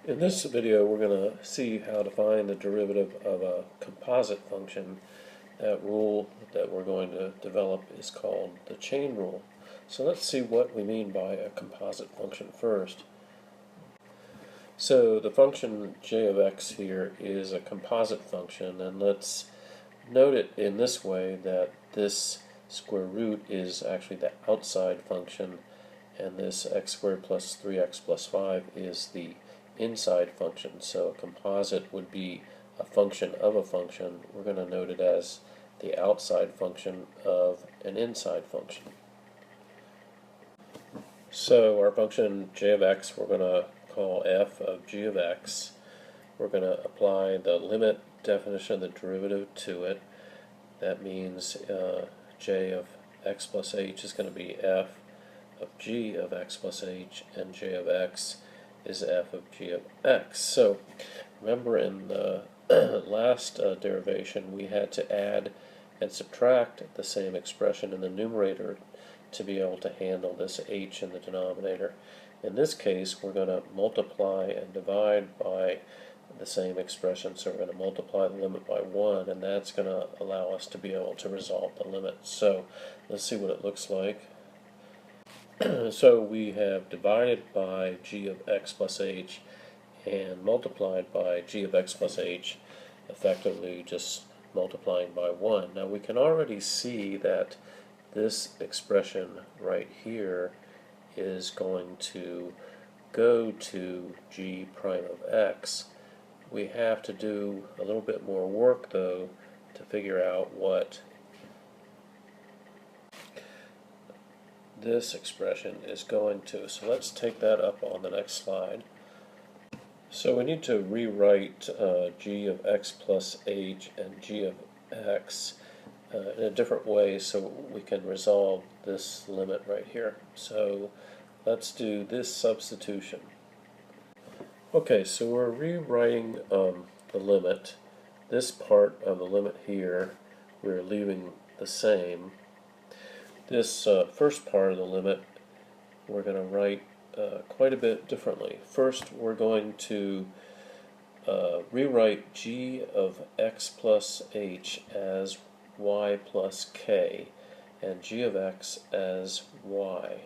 In this video, we're going to see how to find the derivative of a composite function. That rule that we're going to develop is called the chain rule. So let's see what we mean by a composite function first. So the function j of x here is a composite function, and let's note it in this way, that this square root is actually the outside function, and this x squared plus 3x plus 5 is the inside function. So a composite would be a function of a function. We're going to note it as the outside function of an inside function. So our function j of x we're going to call f of g of x. We're going to apply the limit definition of the derivative to it. That means j of x plus h is going to be f of g of x plus h, and j of x is f of g of x. So remember, in the last derivation we had to add and subtract the same expression in the numerator to be able to handle this h in the denominator. In this case, we're going to multiply and divide by the same expression, so we're going to multiply the limit by 1, and that's going to allow us to be able to resolve the limit. So let's see what it looks like. So we have divided by g of x plus h and multiplied by g of x plus h, effectively just multiplying by 1. Now we can already see that this expression right here is going to go to g prime of x. We have to do a little bit more work, though, to figure out what this expression is going to. So let's take that up on the next slide. So we need to rewrite g of x plus h and g of x in a different way so we can resolve this limit right here. So let's do this substitution. Okay, so we're rewriting the limit. This part of the limit here we're leaving the same. This first part of the limit we're going to write quite a bit differently. First, we're going to rewrite g of x plus h as y plus k, and g of x as y.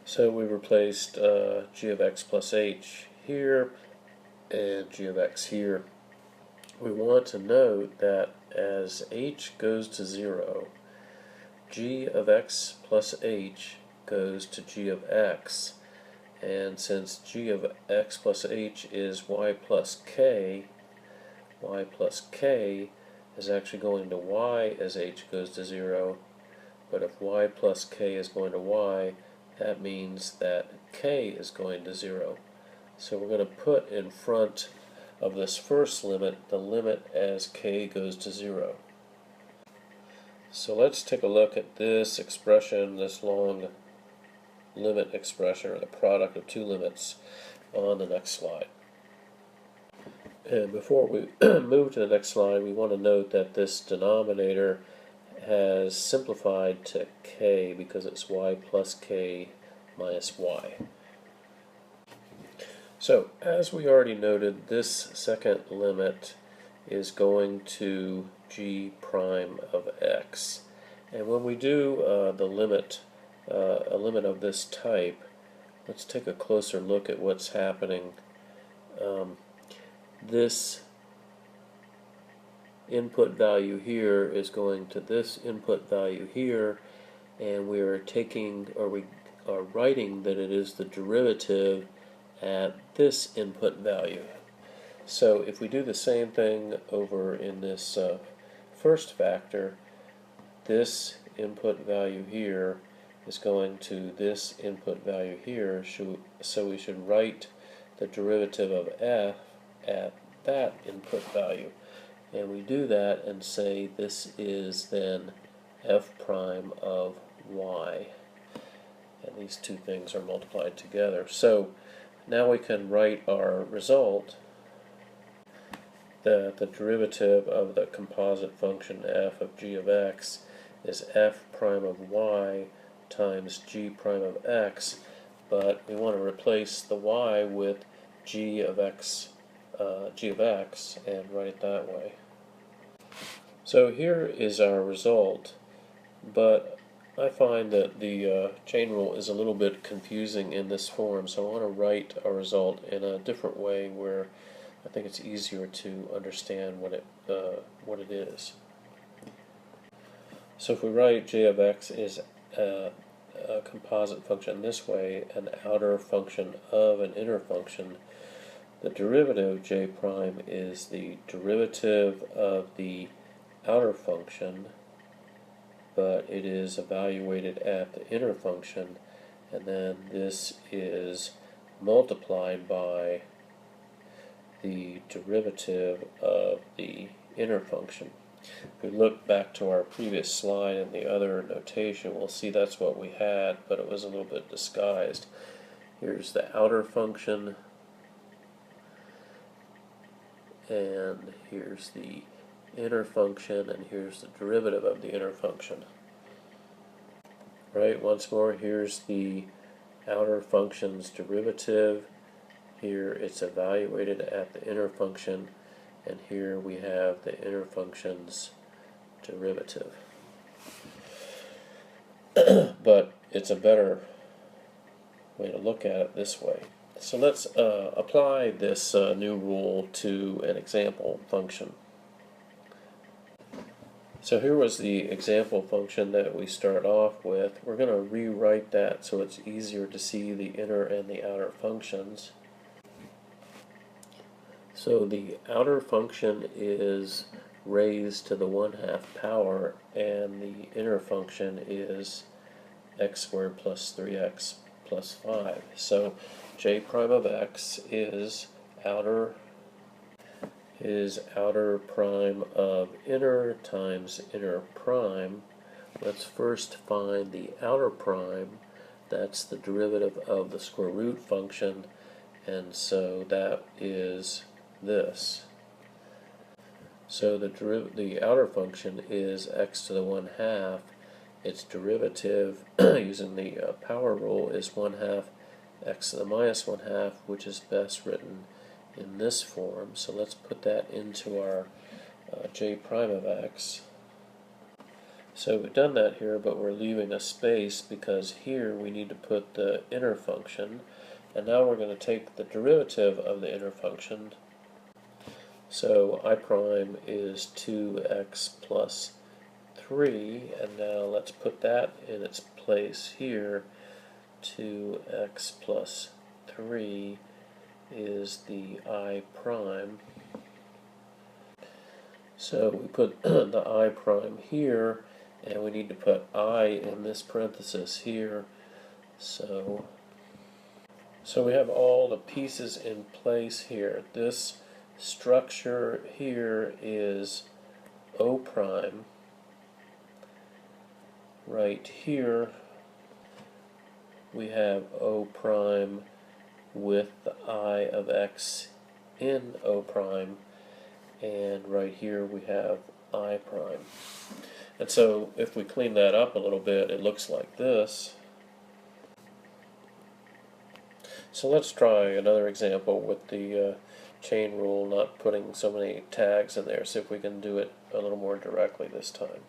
So we replaced g of x plus h here and g of x here. We want to note that as h goes to 0, g of x plus h goes to g of x, and since g of x plus h is y plus k is actually going to y as h goes to 0, but if y plus k is going to y, that means that k is going to 0. So we're going to put in front of this first limit the limit as k goes to 0. So let's take a look at this expression, this long limit expression, or the product of two limits, on the next slide. And before we move to the next slide, we want to note that this denominator has simplified to k because it's y plus k minus y. So, as we already noted, this second limit is going to g prime of x. And when we do a limit of this type, let's take a closer look at what's happening. This input value here is going to this input value here, and we are writing that it is the derivative at this input value. So if we do the same thing over in this first factor, this input value here is going to this input value here, so we should write the derivative of f at that input value. And we do that and say this is then f prime of y. And these two things are multiplied together. So now we can write our result that the derivative of the composite function f of g of x is f prime of y times g prime of x, but we want to replace the y with g of x, and write it that way. So here is our result, but I find that the chain rule is a little bit confusing in this form, so I want to write our result in a different way where I think it's easier to understand what it is. So if we write j of x is a composite function this way, an outer function of an inner function, the derivative j prime is the derivative of the outer function, but it is evaluated at the inner function, and then this is multiplied by the derivative of the inner function. If we look back to our previous slide and the other notation, we'll see that's what we had, but it was a little bit disguised. Here's the outer function, and here's the inner function, and here's the derivative of the inner function. Right, once more, here's the outer function's derivative. Here it's evaluated at the inner function, and here we have the inner function's derivative. But it's a better way to look at it this way. So let's apply this new rule to an example function. So here was the example function that we start off with. We're going to rewrite that so it's easier to see the inner and the outer functions. So the outer function is raised to the 1/2 power, and the inner function is x squared plus 3x plus 5. So j prime of x is outer prime of inner times inner prime. Let's first find the outer prime. That's the derivative of the square root function, and so that is this. So the outer function is x to the 1/2. Its derivative using the power rule is 1/2 x to the minus 1/2, which is best written in this form. So let's put that into our j prime of x. So we've done that here, but we're leaving a space because here we need to put the inner function, and now we're going to take the derivative of the inner function. So I prime is 2x plus 3, and now let's put that in its place here. 2x plus 3 is the I prime. So we put the I prime here, and we need to put I in this parenthesis here. So we have all the pieces in place here. This structure here is O prime. Right here we have O prime with the I of x in O prime, and right here we have I prime. And so if we clean that up a little bit, it looks like this. So let's try another example with the chain rule, not putting so many tags in there, see if we can do it a little more directly this time.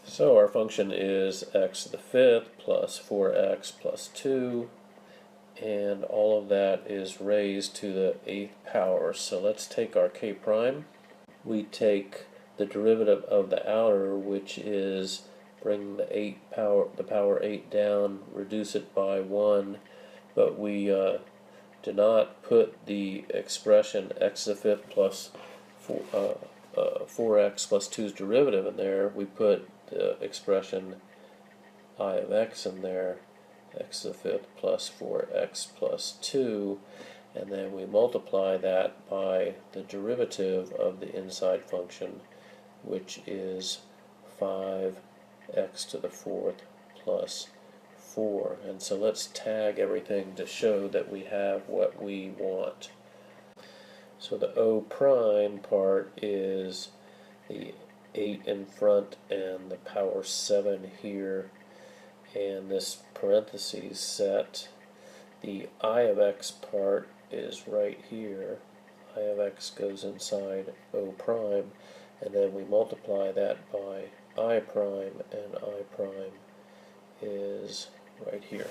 So our function is x to the 5th plus 4x plus 2, and all of that is raised to the 8th power. So let's take our k prime. We take the derivative of the outer, which is bring the power 8 down, reduce it by 1, but we do not put the expression x to the 5th plus 4x plus 2's derivative in there. We put the expression I of x in there, x to the 5th plus 4x plus 2, and then we multiply that by the derivative of the inside function, which is 5x to the 4th plus 4. And so let's tag everything to show that we have what we want. So the O prime part is the 8 in front and the power 7 here, and this parentheses set, the I of x part is right here. I of x goes inside O prime, and then we multiply that by I prime, and I prime is right here.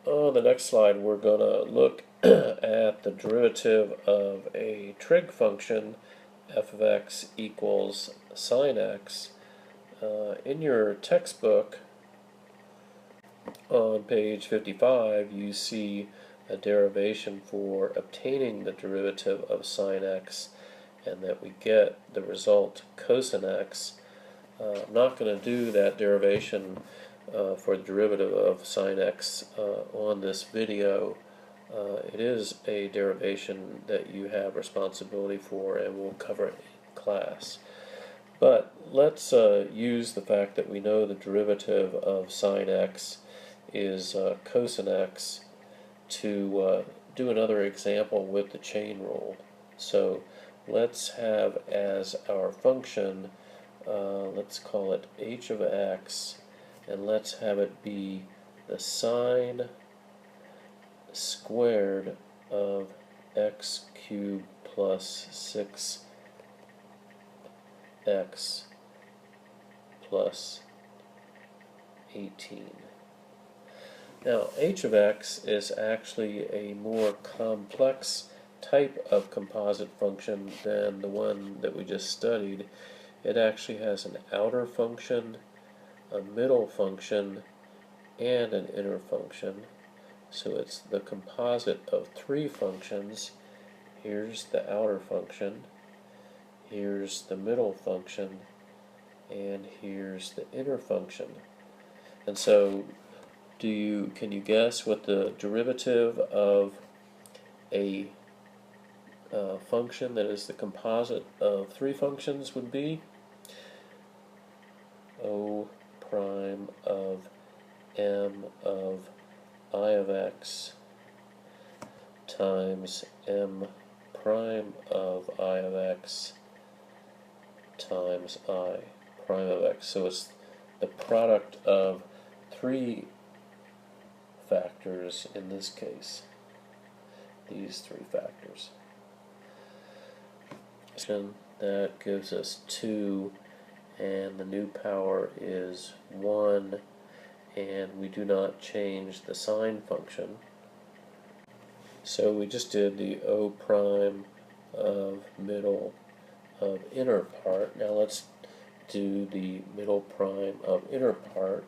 On the next slide, we're going to look at the derivative of a trig function, f of x equals sine x. In your textbook, on page 55, you see a derivation for obtaining the derivative of sine x, and that we get the result cosine x. I'm not going to do that derivation for the derivative of sine x on this video. It is a derivation that you have responsibility for, and we'll cover it in class. But let's use the fact that we know the derivative of sine x is cosine x to do another example with the chain rule. So let's have as our function, let's call it h of x, and let's have it be the sine squared of x cubed plus 6x plus 18. Now, h of x is actually a more complex type of composite function than the one that we just studied. It actually has an outer function, a middle function, and an inner function. So it's the composite of three functions. Here's the outer function, here's the middle function, and here's the inner function. And so can you guess what the derivative of a function that is the composite of three functions would be? O prime of m of I of x times m prime of I of x times I prime of x. So it's the product of three factors in this case, these three factors. That gives us 2, and the new power is 1, and we do not change the sine function. So we just did the O prime of middle of inner part. Now let's do the middle prime of inner part,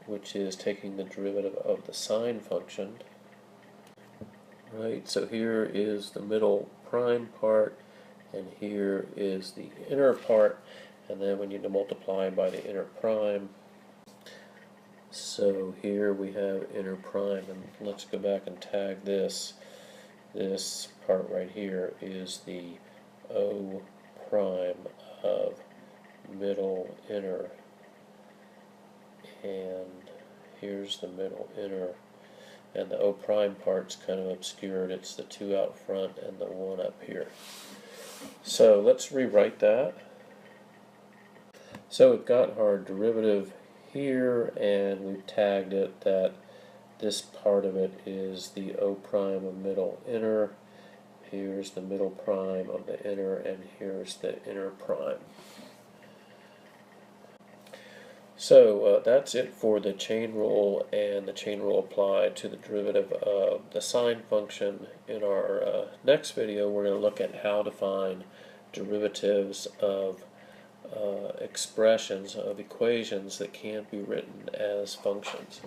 which is taking the derivative of the sine function. Right, so here is the middle prime part, and here is the inner part, and then we need to multiply by the inner prime. So here we have inner prime, and let's go back and tag this. This part right here is the O prime of middle inner, and here's the middle inner, and the O prime part's kind of obscured. It's the 2 out front and the 1 up here. So let's rewrite that. So we've got our derivative here, and we've tagged it that this part of it is the O prime of middle inner. Here's the middle prime of the inner, and here's the inner prime. So that's it for the chain rule, and the chain rule applied to the derivative of the sine function. In our next video, we're going to look at how to find derivatives of expressions, of equations that can't be written as functions.